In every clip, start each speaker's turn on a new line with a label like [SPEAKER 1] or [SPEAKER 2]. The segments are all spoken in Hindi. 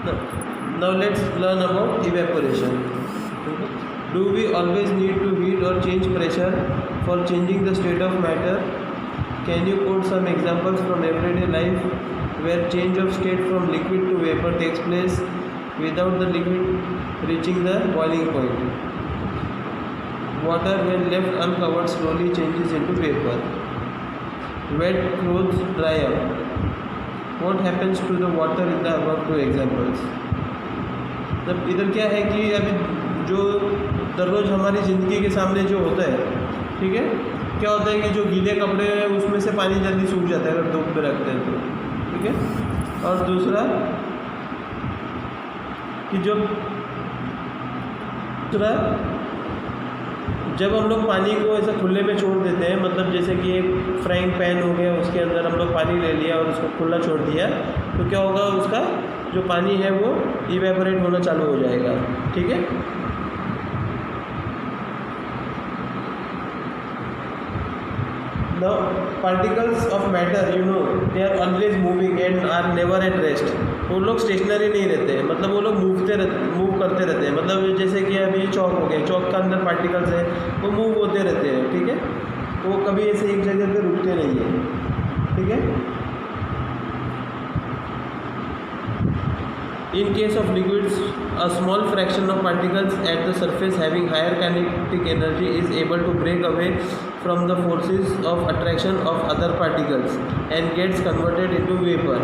[SPEAKER 1] Now let's learn about evaporation. Okay. Do we always need to heat or change pressure for changing the state of matter? Can you quote some examples from everyday life where change of state from liquid to vapor takes place without the liquid reaching the boiling point? Water when left uncovered slowly changes into vapor. Wet clothes dry up. What happens to the water in the above two examples? तब इधर क्या है कि अभी जो दररोज़ हमारी ज़िंदगी के सामने जो होता है, ठीक है, क्या होता है कि जो गीले कपड़े हैं उसमें से पानी जल्दी सूख जाता है अगर धूप में रखते हैं तो, ठीक है। और दूसरा कि जब हम लोग पानी को ऐसा खुले में छोड़ देते हैं, मतलब जैसे कि एक फ्राइंग पैन हो गया, उसके अंदर हम लोग पानी ले लिया और उसको खुला छोड़ दिया, तो क्या होगा, उसका जो पानी है वो इवेपोरेट होना चालू हो जाएगा, ठीक है। Now particles of matter, you know, they are always moving and are never at rest. वो लोग स्टेशनरी नहीं रहते हैं, मतलब वो लोग मूव करते रहते हैं। मतलब जैसे कि अभी चौक हो गया, चौक का अंदर पार्टिकल्स है, वो मूव होते रहते हैं, ठीक है। वो कभी ऐसे एक जगह पे रुकते नहीं है, ठीक है। In case of liquids, a small fraction of particles at the surface having higher kinetic energy is able to break away from the forces of attraction of other particles and gets converted into vapor.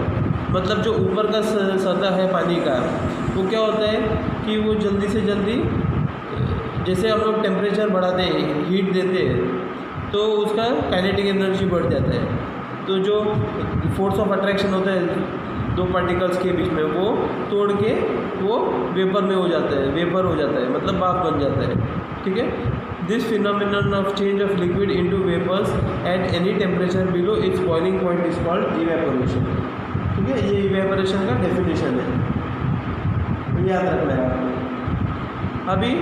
[SPEAKER 1] मतलब जो ऊपर का सतह है पानी का, वो क्या होता है कि वो जल्दी से जल्दी, जैसे हम लोग टेम्परेचर बढ़ाते हैं, हीट देते हैं, तो उसका काइनेटिक एनर्जी बढ़ जाता है। तो जो फोर्स ऑफ अट्रैक्शन होता है दो पार्टिकल्स के बीच में, वो तोड़ के वो वेपर में हो जाता है, वेपर हो जाता है, मतलब भाप बन जाता है, ठीक है। This phenomenon of change of liquid into vapours at any temperature below its boiling point is called evaporation, ठीक है। ये इवेपोरेशन का डेफिनेशन है, याद रखना है आपको। अभी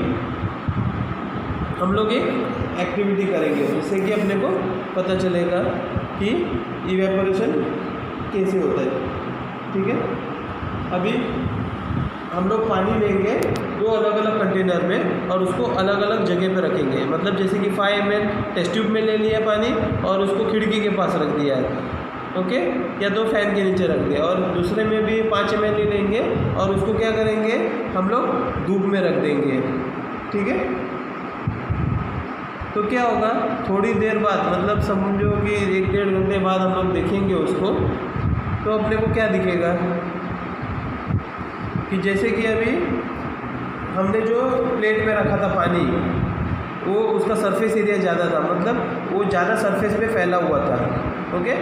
[SPEAKER 1] हम लोग एक एक्टिविटी करेंगे जिससे कि अपने को पता चलेगा कि इवेपोरेशन कैसे होता है, ठीक है। अभी हम लोग पानी लेंगे दो अलग अलग कंटेनर में और उसको अलग अलग जगह पे रखेंगे। मतलब जैसे कि 5 ml टेस्ट ट्यूब में ले लिया पानी और उसको खिड़की के पास रख दिया है, ओके, या तो फैन के नीचे रख दिया। और दूसरे में भी 5 ml ही लेंगे और उसको क्या करेंगे, हम लोग धूप में रख देंगे, ठीक है। तो क्या होगा, थोड़ी देर बाद, मतलब समझो कि 1-1.5 घंटे बाद हम लोग देखेंगे उसको, तो अपने को क्या दिखेगा कि जैसे कि अभी हमने जो प्लेट में रखा था पानी, वो उसका सरफेस एरिया ज़्यादा था, मतलब वो ज़्यादा सरफेस पे फैला हुआ था, ओके।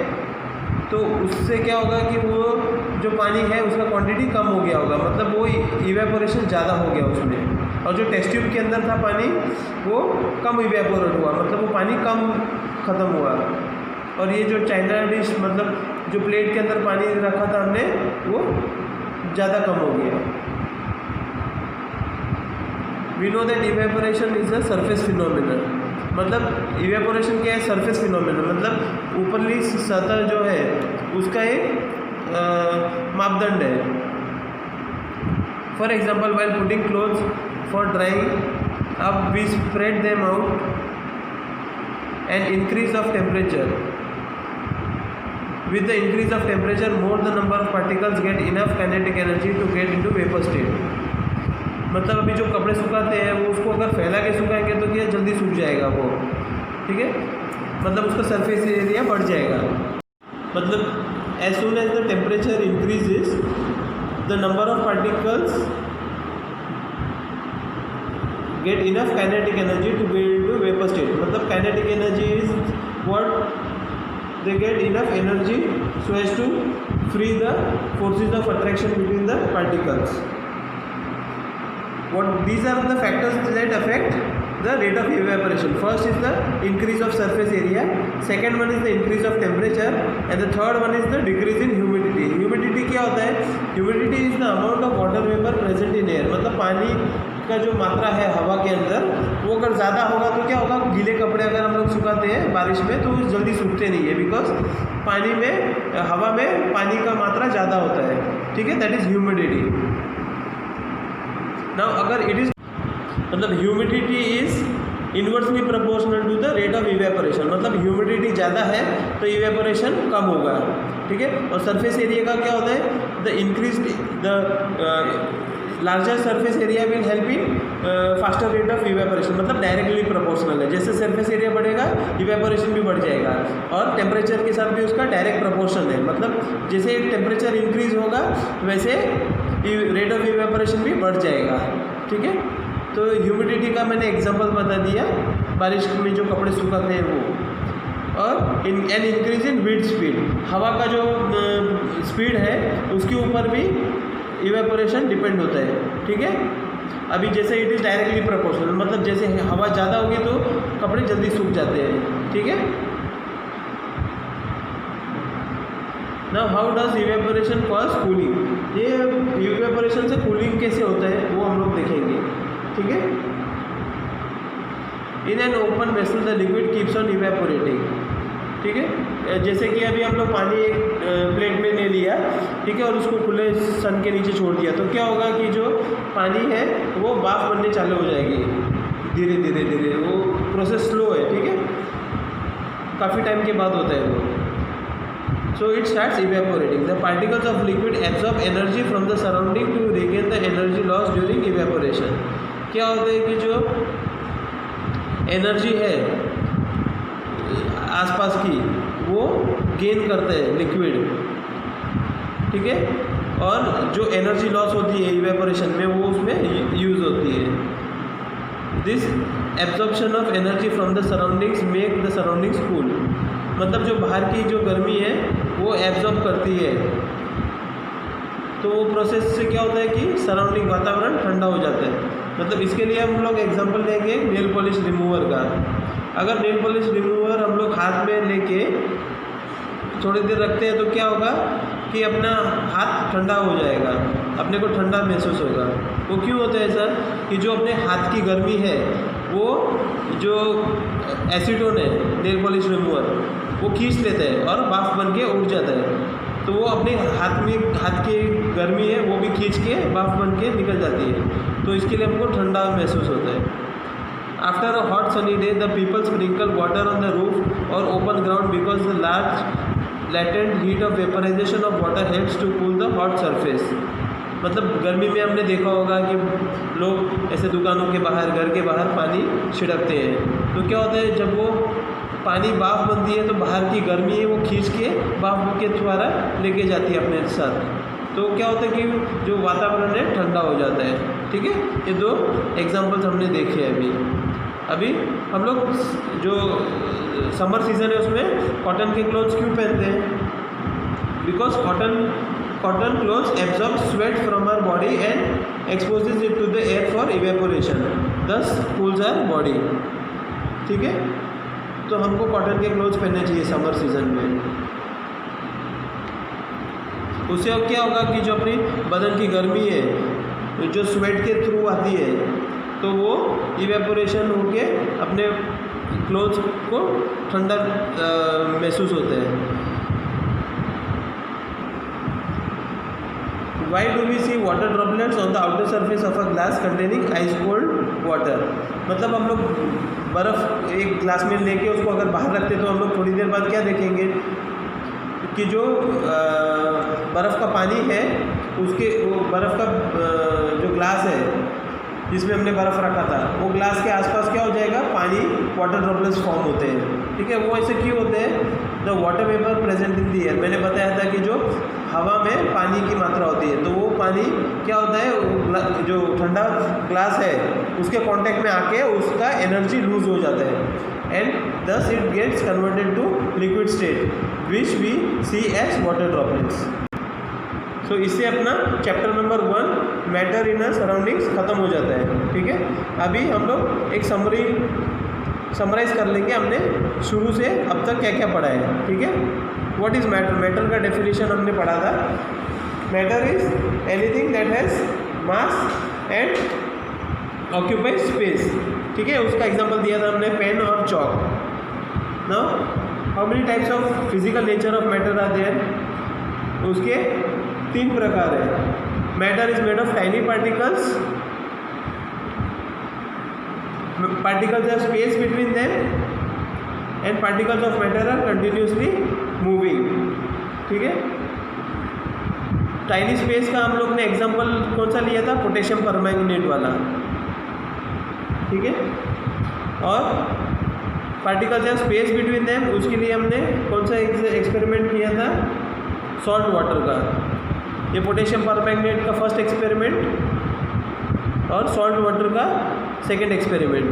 [SPEAKER 1] तो उससे क्या होगा कि वो जो पानी है उसका क्वांटिटी कम हो गया होगा, मतलब वो इवेपोरेशन ज़्यादा हो गया उसमें। और जो टेस्ट ट्यूब के अंदर था पानी, वो कम इवेपोरेट हुआ, मतलब वो पानी कम ख़त्म हुआ। और ये जो चाइना डिश, मतलब जो प्लेट के अंदर पानी रखा था हमने, वो ज़्यादा कम हो गया। We know that evaporation is a surface phenomenon. मतलब इवेपोरेशन क्या है, सरफेस फिनोमिनन, मतलब ऊपरली सतह जो है उसका एक मापदंड है। For example, while putting clothes for drying, अब we spread them out and increase of temperature. With the increase of temperature, more the number of particles get enough kinetic energy to get into vapor state. मतलब अभी जो कपड़े सुखाते हैं वो उसको अगर फैला के सुखाएंगे तो क्या जल्दी सूख जाएगा वो, ठीक है। मतलब उसका सरफेस एरिया बढ़ जाएगा। मतलब as soon as the temperature increases, the number of particles get enough kinetic energy to get into vapor state. मतलब kinetic energy is what they get enough energy so as to free the forces of attraction between the particles. What these are the factors that affect the rate of evaporation. First is the increase of surface area, second one is the increase of temperature, and the third one is the decrease in humidity. Humidity क्या होता है, humidity is the amount of water vapor present in air. मतलब पानी का जो मात्रा है हवा के अंदर, वो अगर ज़्यादा होगा तो क्या होगा, गीले कपड़े अगर हम लोग सुखाते हैं बारिश में तो जल्दी सूखते नहीं है, बिकॉज पानी में, हवा में पानी का मात्रा ज़्यादा होता है। ठीक है, दैट इज ह्यूमिडिटी। नाउ अगर इट इज मतलब humidity is inversely proportional to the rate of evaporation, मतलब ह्यूमिडिटी ज़्यादा है तो इवेपोरेशन कम होगा, ठीक है। और सरफेस एरिया का क्या होता है, the increase the larger surface area will help in faster rate of evaporation, मतलब डायरेक्टली प्रोपोर्शनल है, जैसे सरफेस एरिया बढ़ेगा इवेपोरेशन भी बढ़ जाएगा, और टेम्परेचर के साथ भी उसका डायरेक्ट प्रोपोर्शन है, मतलब जैसे टेम्परेचर इंक्रीज होगा वैसे रेट ऑफ इवेपोरेशन भी बढ़ जाएगा, ठीक है। तो ह्यूमिडिटी का मैंने एग्जांपल बता दिया, बारिश में जो कपड़े सुखाते हैं वो। और an increase in wind speed, हवा का जो स्पीड है उसके ऊपर भी इवेपोरेशन डिपेंड होता है, ठीक है। अभी जैसे इट इज़ डायरेक्टली प्रोपोर्शनल, मतलब जैसे हवा ज़्यादा होगी तो कपड़े जल्दी सूख जाते हैं, ठीक है। Now how does evaporation cause cooling, ये इवेपोरेशन से कूलिंग कैसे होता है वो हम लोग देखेंगे, ठीक है। In an open vessel the liquid keeps on evaporating, ठीक है। जैसे कि अभी हम लोग पानी एक प्लेट में ले लिया, ठीक है, और उसको खुले सन के नीचे छोड़ दिया, तो क्या होगा कि जो पानी है वो भाप बनने चालू हो जाएगी धीरे धीरे धीरे, वो प्रोसेस स्लो है, ठीक है, काफ़ी टाइम के बाद होता है वो। So it starts evaporating. The particles of liquid absorb energy from the surrounding to regain the energy lost during evaporation. क्या होता है कि जो एनर्जी है आसपास की वो गेन करते हैं लिक्विड, ठीक है, और जो एनर्जी लॉस होती है इवेपोरेशन में वो उसमें यूज़ होती है। This absorption of energy from the surroundings make the surroundings cool, मतलब जो बाहर की जो गर्मी है वो एब्जॉर्ब करती है, तो वो प्रोसेस से क्या होता है कि सराउंडिंग वातावरण ठंडा हो जाता है। मतलब इसके लिए हम लोग एग्जांपल लेंगे नेल पॉलिश रिमूवर का। अगर नेल पॉलिश रिमूवर हम लोग हाथ में लेके थोड़ी देर रखते हैं तो क्या होगा कि अपना हाथ ठंडा हो जाएगा, अपने को ठंडा महसूस होगा। वो क्यों होता है ऐसा कि जो अपने हाथ की गर्मी है वो जो एसीटोन है नेल पॉलिश रिमूवर वो खींच लेता है और भाप बन के उड़ जाता है, तो वो अपने हाथ की गर्मी है वो भी खींच के भाप बन के निकल जाती है, तो इसके लिए हमको ठंडा महसूस होता है। After a hot sunny day the people sprinkle water on the roof और open ground because the large latent heat of vaporisation of water helps to cool the hot surface. मतलब गर्मी में हमने देखा होगा कि लोग ऐसे दुकानों के बाहर, घर के बाहर पानी छिड़कते हैं, तो क्या होता है जब वो पानी भाप बनती है तो बाहर की गर्मी है वो खींच के भाप के द्वारा लेके जाती है अपने साथ, तो क्या होता है कि जो वातावरण है ठंडा हो जाता है, ठीक है। ये दो एग्जांपल्स हमने देखे हैं। अभी हम लोग जो समर सीज़न है उसमें कॉटन के क्लोथ्स क्यों पहनते हैं, because cotton clothes absorb sweat from our body and exposes it to the air for evaporation, thus cools our body, ठीक है। तो हमको कॉटन के क्लोथ्स पहनने चाहिए समर सीज़न में। उससे अब क्या होगा कि जो अपनी बदन की गर्मी है जो स्वेट के थ्रू आती है तो वो इवेपोरेशन होके अपने क्लोथ्स को ठंडा महसूस होता है। Why do we see water droplets on the outer surface of a glass containing ice cold water? मतलब हम लोग बर्फ़ एक ग्लास में लेके उसको अगर बाहर रखते तो हम लोग थोड़ी देर बाद क्या देखेंगे कि जो बर्फ़ का पानी है उसके वो बर्फ़ का जो ग्लास है जिसमें हमने बर्फ़ रखा था वो ग्लास के आसपास क्या हो जाएगा, पानी वाटर ड्रॉपलेट्स फॉर्म होते हैं, ठीक है। वो ऐसे क्यों होते हैं, the water vapour present in the air. मैंने बताया था कि जो हवा में पानी की मात्रा होती है तो वो पानी क्या होता है, जो ठंडा ग्लास है उसके कांटेक्ट में आके उसका एनर्जी लूज हो जाता है and thus it gets converted to liquid state which we see as water droplets. तो इससे अपना chapter number 1 matter in a surroundings ख़त्म हो जाता है, ठीक है। अभी हम लोग एक समराइज़ कर लेंगे हमने शुरू से अब तक क्या क्या पढ़ा है, ठीक है। व्हाट इज़ मैटर, मैटर का डेफिनेशन हमने पढ़ा था। Matter is anything that has mass and occupy space, ठीक है। उसका एग्जांपल दिया था हमने पेन और chalk. Now how many types of physical nature of matter are there, उसके तीन प्रकार है. Matter is made of tiny particles. Particles have space between them and particles of matter are continuously moving. ठीक है. टाइनी स्पेस का हम लोग ने एग्जांपल कौन सा लिया था? पोटेशियम परमैंगनेट वाला. ठीक है. और particles have space between them, उसके लिए हमने कौन सा एक्सपेरिमेंट किया था? सॉल्ट वाटर का. ये पोटेशियम परमैंगनेट का फर्स्ट एक्सपेरिमेंट और सॉल्ट वाटर का सेकेंड एक्सपेरिमेंट.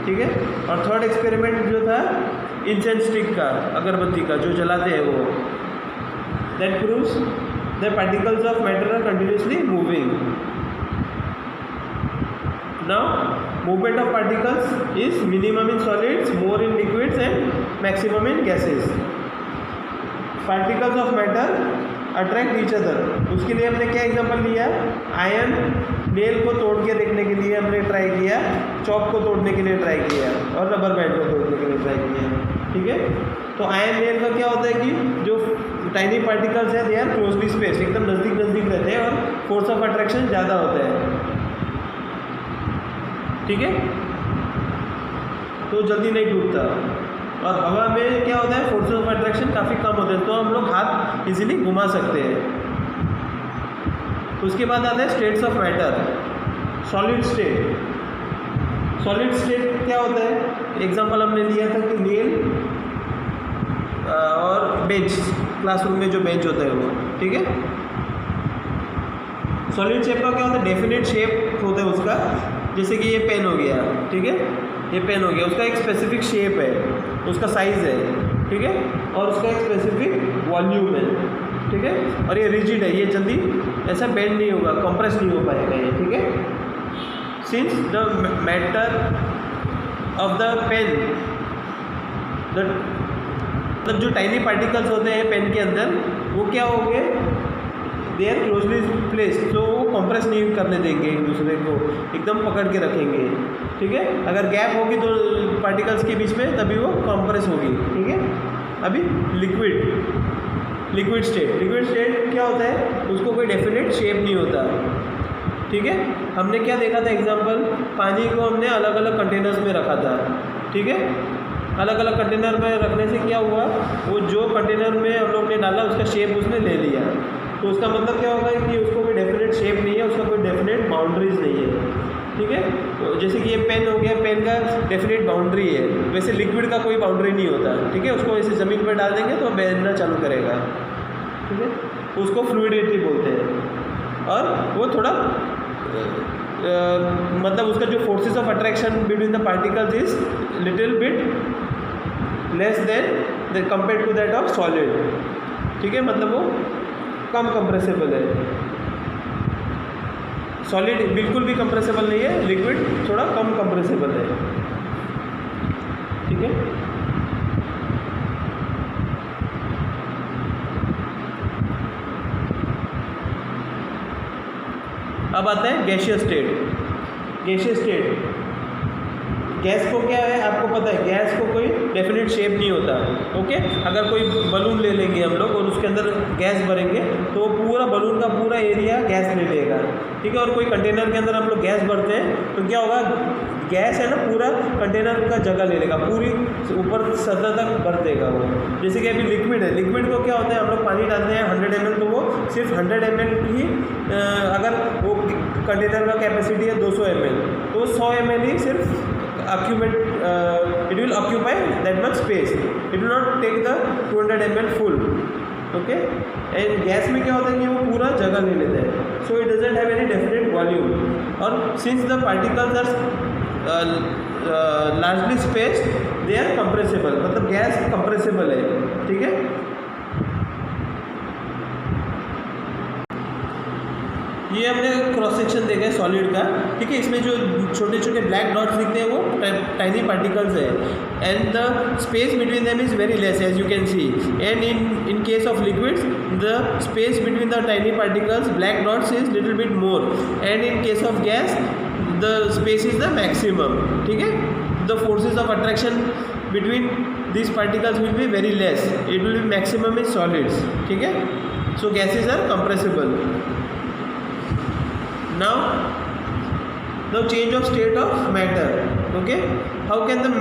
[SPEAKER 1] ठीक है. और थर्ड एक्सपेरिमेंट जो था इंसेंस स्टिक का, अगरबत्ती का जो जलाते हैं वो. That proves the particles of matter are continuously moving. Now movement of particles is minimum in solids, more in liquids and maximum in gases. Particles of matter attract each other. उसके लिए हमने क्या एग्जांपल लिया? आयन नेल को तोड़ के देखने के लिए हमने ट्राई किया, चॉक को तोड़ने के लिए ट्राई किया और रबर बैंड को तोड़ने के लिए ट्राई किया. ठीक है. तो आयन नेल का क्या होता है कि जो टाइनी पार्टिकल्स हैं दे आर क्लोजली स्पेस, एकदम नज़दीक नज़दीक रहते हैं और फोर्स ऑफ अट्रैक्शन ज़्यादा होता है. ठीक है. तो जल्दी नहीं टूटता. और हवा में क्या होता है? फोर्स ऑफ अट्रैक्शन काफ़ी कम होते हैं, तो हम लोग हाथ इजीली घुमा सकते हैं. उसके बाद आता है states of matter. Solid state. Solid state क्या होता है? एग्जांपल हमने लिया था कि नेल और बेंच, क्लासरूम में जो बेंच होता है वो. ठीक है. सॉलिड शेप का क्या होता है? डेफिनेट शेप होता है उसका. जैसे कि ये पेन हो गया. ठीक है. ये पेन हो गया, उसका एक स्पेसिफिक शेप है, उसका साइज़ है. ठीक है. और उसका एक स्पेसिफिक वॉल्यूम है. ठीक है. और ये रिजिड है, ये जल्दी ऐसा बेंड नहीं होगा, कंप्रेस नहीं हो पाएगा ये. ठीक है. Since the matter of the pen, मतलब जो टाइनी पार्टिकल्स होते हैं पेन के अंदर, वो क्या होंगे? दे आर क्लोजली प्लेस, तो वो कंप्रेस नहीं करने देंगे एक दूसरे को, एकदम पकड़ के रखेंगे. ठीक है. अगर गैप होगी दो पार्टिकल्स के बीच में तभी वो कंप्रेस होगी. ठीक है. अभी लिक्विड स्टेट. लिक्विड स्टेट क्या होता है? उसको कोई डेफिनेट शेप नहीं होता. ठीक है. हमने क्या देखा था एग्जांपल? पानी को हमने अलग अलग कंटेनर्स में रखा था. ठीक है. अलग अलग कंटेनर में रखने से क्या हुआ? वो जो कंटेनर में हम लोग ने डाला उसका शेप उसने ले लिया. तो उसका मतलब क्या होगा कि उसको कोई डेफिनेट शेप नहीं है, उसका कोई डेफिनेट बाउंड्रीज नहीं है. ठीक है. तो जैसे कि ये पेन हो गया, पेन का डेफिनेट बाउंड्री है, वैसे लिक्विड का कोई बाउंड्री नहीं होता. ठीक है. उसको ऐसे ज़मीन पर डाल देंगे तो बहना चालू करेगा. ठीक है. उसको फ्लूइडिटी बोलते हैं. और वो थोड़ा मतलब उसका जो forces of attraction between the particles is little bit less than compare to that of solid. ठीक है. मतलब वो कम कंप्रेसिबल है. सॉलिड बिल्कुल भी कंप्रेसिबल नहीं है, लिक्विड थोड़ा कम कंप्रेसिबल है. ठीक है. अब आता है gaseous state. Gaseous state, gas को क्या है आपको पता है? गैस को कोई डेफिनेट शेप नहीं होता. ओके. अगर कोई बलून ले लेंगे हम लोग और उसके अंदर गैस भरेंगे तो पूरा बलून का पूरा एरिया गैस ले लेगा. ठीक है. और कोई कंटेनर के अंदर हम लोग गैस भरते हैं तो क्या होगा? गैस है ना, पूरा कंटेनर का जगह ले लेगा, पूरी ऊपर सतह तक भर देगा वो. जैसे कि अभी लिक्विड है, लिक्विड को क्या होता है? हम लोग पानी डालते हैं 100 ml, तो वो सिर्फ 100 ml ही, अगर वो कंटेनर का कैपेसिटी है 200 ml, तो 100 ml ही सिर्फ accumulate, it will occupy that much space. It will not take the 200 ml full. Okay. And gas में क्या होता है कि वो पूरा जगह ले लेते हैं. So it doesn't have any definite volume. और since the particles are largely spaced, they are compressible. मतलब गैस compressible है. ठीक है. ये हमने क्रॉस सेक्शन देखा है सॉलिड का. ठीक है. इसमें जो छोटे छोटे ब्लैक डॉट्स दिखते हैं वो टाइनी पार्टिकल्स है. And the space between them is very less as you can see. And in case of liquids the space between the tiny particles black dots is little bit more. And in case of gas the space is the maximum. ठीक है. The forces of attraction between these particles will be very less. It will be maximum in solids. ठीक है? So gases are compressible. Now change of state of matter. Okay? How can the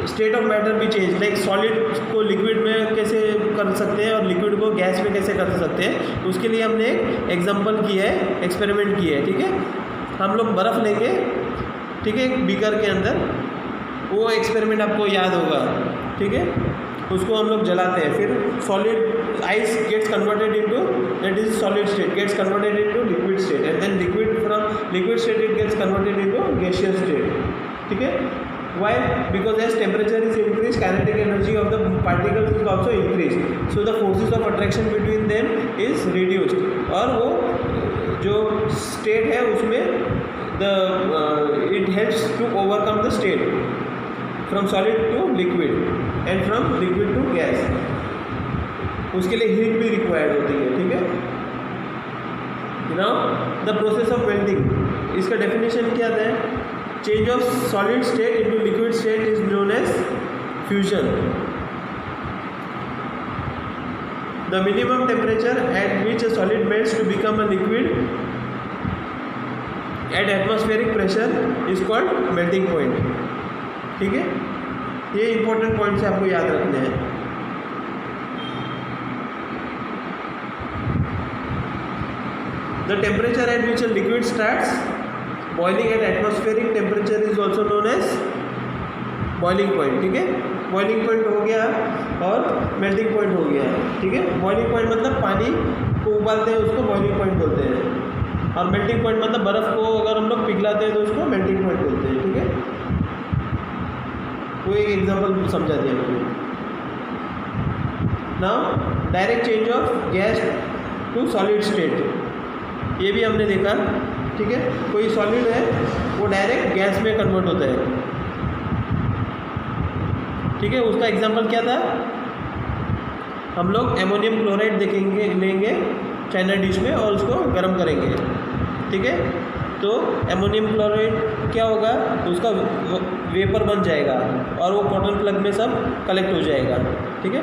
[SPEAKER 1] state of matter be changed? Like solid को liquid में कैसे कर सकते हैं और liquid को गैस में कैसे कर सकते हैं? उसके लिए हमने एक एग्जाम्पल किया है, एक्सपेरिमेंट किया है. ठीक है? हम लोग बर्फ़ लेंगे, ठीक है, एक बीकर के अंदर. वो एक्सपेरिमेंट आपको याद होगा. ठीक है? उसको हम लोग जलाते हैं, फिर solid ice gets converted into, that is solid state gets converted into liquid state, and then liquid from liquid state it gets converted into gaseous state. ठीक है? Why? Because as temperature is increased, kinetic energy of the particles is also increased. So the forces of attraction between them is reduced. और वो जो state है उसमें it helps to overcome the state from solid to liquid and from liquid to gas. उसके लिए heat भी required होती है. ठीक है? Now the process of melting, इसका definition क्या है? Change of solid state into liquid state is known as fusion. The minimum temperature at which a solid melts to become a liquid at atmospheric pressure is called melting point. ठीक है? ये important points आपको याद रखने हैं. The temperature at which a liquid starts boiling at atmospheric temperature is also known as boiling point. ठीक है? बॉइलिंग पॉइंट हो गया और मेल्टिंग पॉइंट हो गया. ठीक है? बॉइलिंग पॉइंट मतलब पानी को उबालते हैं, उसको बॉइलिंग पॉइंट बोलते हैं. और मेल्टिंग पॉइंट मतलब बर्फ़ को अगर हम लोग पिघलाते हैं तो उसको मेल्टिंग पॉइंट बोलते हैं. ठीक है? वो एक एग्जाम्पल समझा दिया मैंने. Now direct change of gas to solid state, ये भी हमने देखा. ठीक है? कोई सॉलिड है वो डायरेक्ट गैस में कन्वर्ट होता है. ठीक है? उसका एग्जांपल क्या था? हम लोग एमोनियम क्लोराइड लेंगे चाइना डिश में और उसको गर्म करेंगे. ठीक है? तो एमोनियम क्लोराइड क्या होगा? उसका वेपर बन जाएगा और वो कॉटन प्लग में सब कलेक्ट हो जाएगा. ठीक है?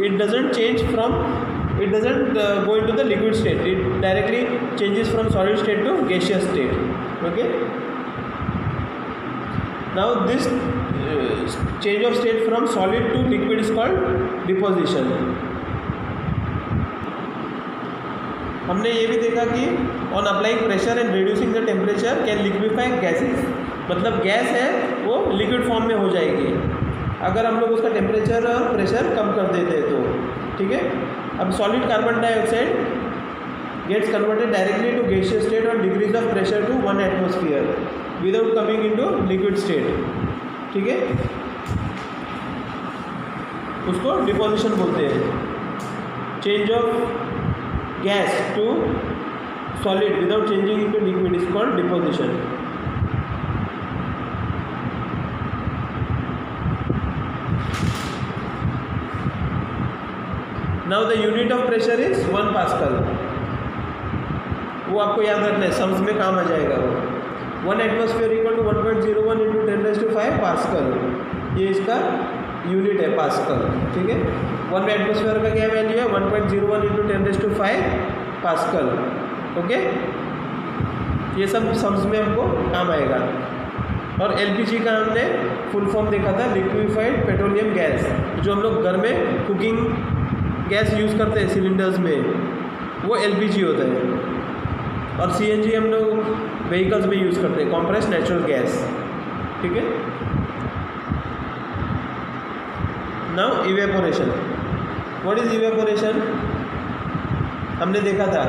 [SPEAKER 1] It doesn't go into the liquid state. It directly changes from solid state to gaseous state. Okay? Now this change of state from solid to liquid is called deposition. हमने ये भी देखा कि on applying pressure and reducing the temperature can liquefy gases. मतलब गैस है वो लिक्विड फॉर्म में हो जाएगी अगर हम लोग उसका टेम्परेचर और प्रेशर कम कर देते हैं तो. ठीक है? अब solid carbon dioxide gets converted directly to gaseous state और decrease of pressure to 1 atmosphere without coming into liquid state. ठीक है? उसको डिपोजिशन बोलते हैं. Change of gas to solid without changing into liquid is called deposition. Now the unit of pressure is 1 pascal. वो आपको याद रखना है, सम्स में काम आ जाएगा वो. 1 atmosphere equal to 1.01 into 10⁵ pascal. ये इसका यूनिट है पास्कल. ठीक है? 1 atmosphere का क्या वैल्यू है? 1.01 इंटू 10⁵ पास्कल. ओके? ये सब सम्स में हमको काम आएगा. और एलपीजी का हमने फुल फॉर्म देखा था, लिक्विफाइड पेट्रोलियम गैस, जो हम लोग घर में कुकिंग गैस यूज़ करते हैं सिलेंडर्स में, वो एलपीजी होता है. और सीएनजी हम लोग व्हीकल्स में यूज़ करते हैं, कॉम्प्रेस्ड नेचुरल गैस. ठीक है? Now evaporation. What is evaporation? हमने देखा था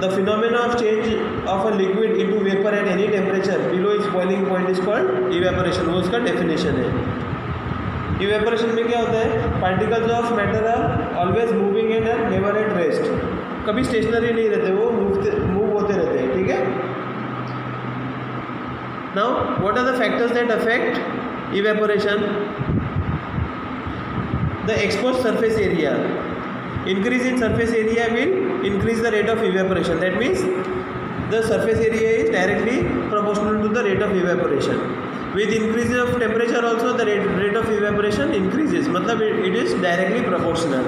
[SPEAKER 1] the phenomena of change of a liquid into vapour at any temperature below its boiling point is called evaporation. वो उसका डेफिनेशन है. इवेपोरेशन में क्या होता है? Particles of matter are always moving and are never at rest. कभी स्टेशनरी नहीं रहते, वो मूव होते रहते हैं. ठीक है? Now what are the factors that affect evaporation? The exposed surface area. Increase in surface area will increase the rate of evaporation. That means the surface area is directly proportional to the rate of evaporation. With increase of temperature also the rate of evaporation increases, मतलब it is directly proportional.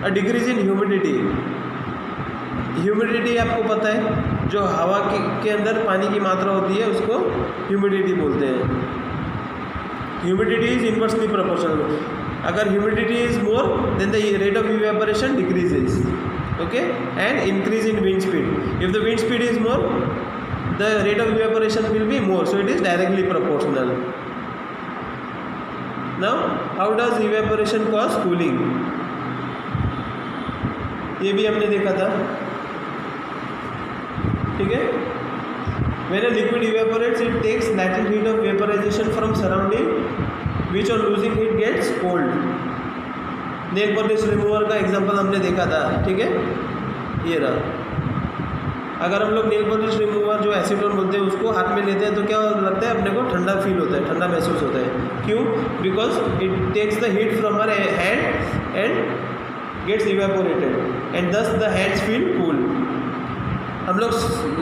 [SPEAKER 1] A decrease in humidity. Humidity आपको पता है, जो हवा के अंदर पानी की मात्रा होती है उसको ह्यूमिडिटी बोलते हैं. Humidity is inversely proportional. अगर humidity is more then the rate of evaporation decreases. Okay, and increase in wind speed. If the wind speed is more, the rate of evaporation will be more, so it is directly proportional. Now how does evaporation cause cooling? ये भी हमने देखा था, ठीक है. When a liquid evaporates, it takes latent heat of vaporization from surrounding, which on losing heat gets cold. Nail polish remover का एग्जांपल हमने देखा था, ठीक है. ये रहा. अगर हम लोग नेल पॉलिश रिमूवर जो एसीटोन बोलते हैं उसको हाथ में लेते हैं तो क्या लगता है, अपने को ठंडा फील होता है, ठंडा महसूस होता है. क्यों? Because it takes the heat from our hand and gets evaporated and thus the hands feel cool. हम लोग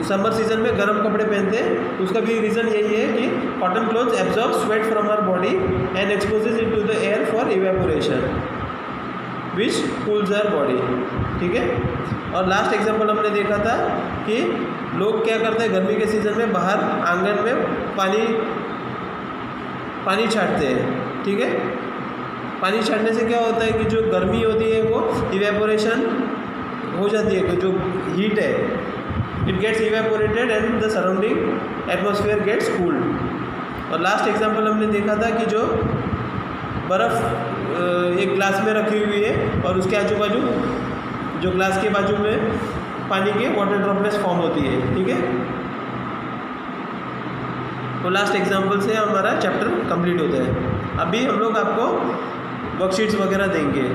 [SPEAKER 1] समर सीजन में गर्म कपड़े पहनते हैं, उसका भी रीज़न यही है कि cotton clothes absorb sweat from our body and exposes it to the air for evaporation which cools our body, ठीक है. और लास्ट एग्जांपल हमने देखा था कि लोग क्या करते हैं, गर्मी के सीज़न में बाहर आंगन में पानी छाटते हैं, ठीक है. पानी छाटने से क्या होता है कि जो गर्मी होती है वो इवेपोरेशन हो जाती है, जो हीट है it gets evaporated and the surrounding atmosphere gets cooled. और लास्ट एग्जांपल हमने देखा था कि जो बर्फ़ एक ग्लास में रखी हुई है और उसके आजू बाजू, जो ग्लास के बाजू में पानी के वाटर ड्रॉपलेट्स फॉर्म होती है, ठीक है. तो लास्ट एग्जांपल से हमारा चैप्टर कंप्लीट होता है. अभी हम लोग आपको वर्कशीट्स वगैरह देंगे.